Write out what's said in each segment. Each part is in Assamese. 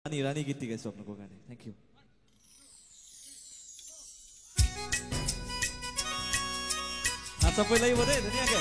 ৰাণী গীত গাইছো আপোনালোকৰ কাৰণে থেংক ইউ চাপই লাগিব দেই ধুনীয়াকে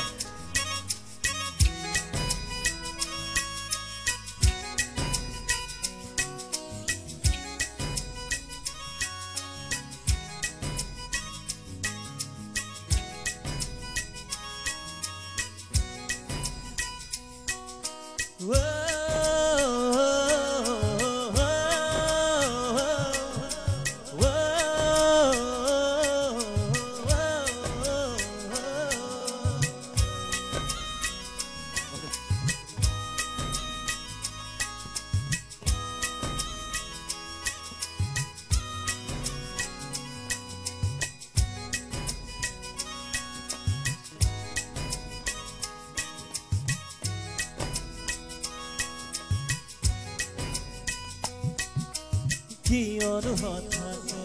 কিয়নো হঠাতে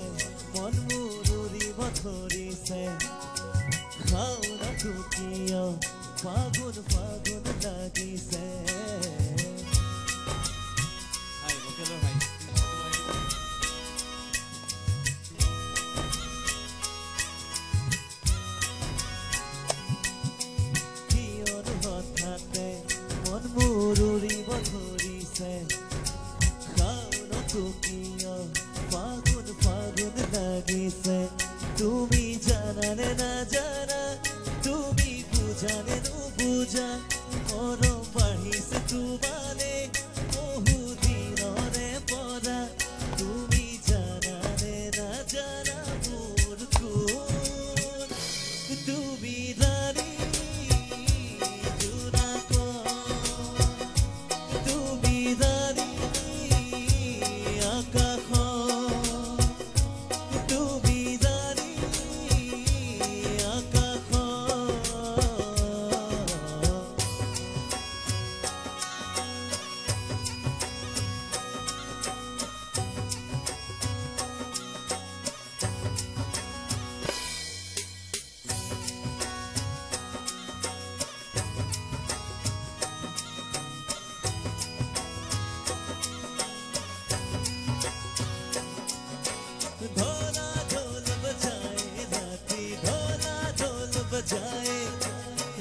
মন মোৰ উৰিব ধৰিছে ভাওনাটো কিয় ফাগুন ফাগুন লাগিছে কিয়নো হঠাতে মন মোৰ উৰিব ধৰিছে ফাগুন ফাগুন লাগিছে তুমি জানানে না জানা তুমি বুঝানে নুবুঝা মৰম বাঢ়িছে তোমালে বহু দিনৰে পৰা তুমি জানানে না জানা মোৰ কোন তুমি ৰাণী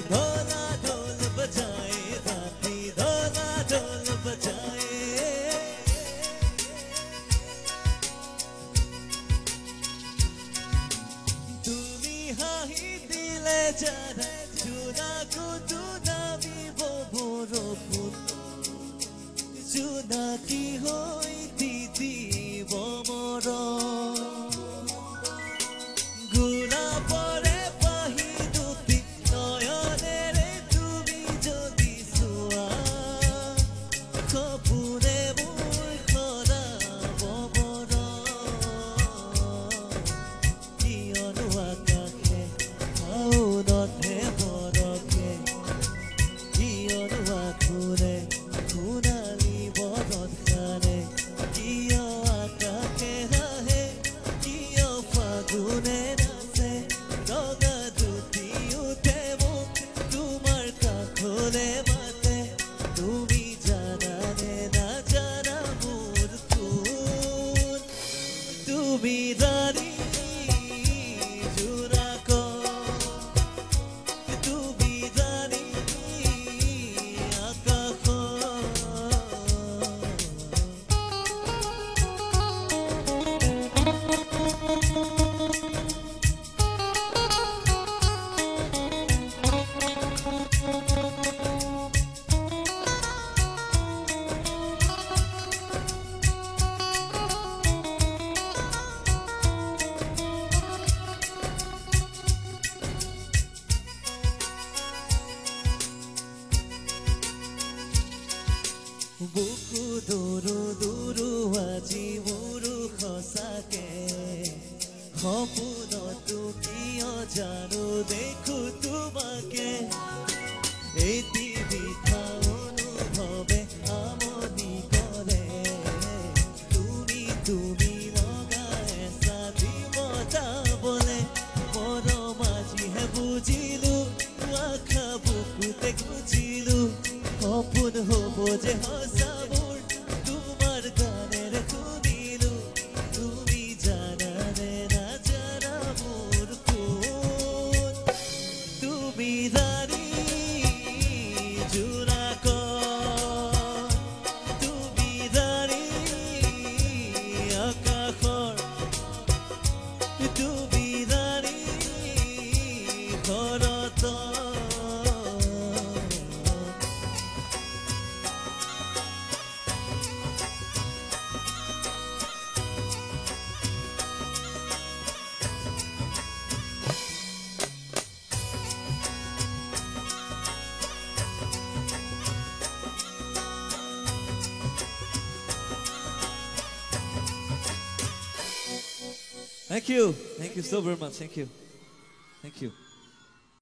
ढोला ढोल बजाए राती ढोला ढोल बजाए তুমি হাঁহি দিলে যারা জোনাকো নামিব বৰষুণ জোনাকী হৈ তিতিব মৰম গোলাপৰে Thank you so very much. Thank you.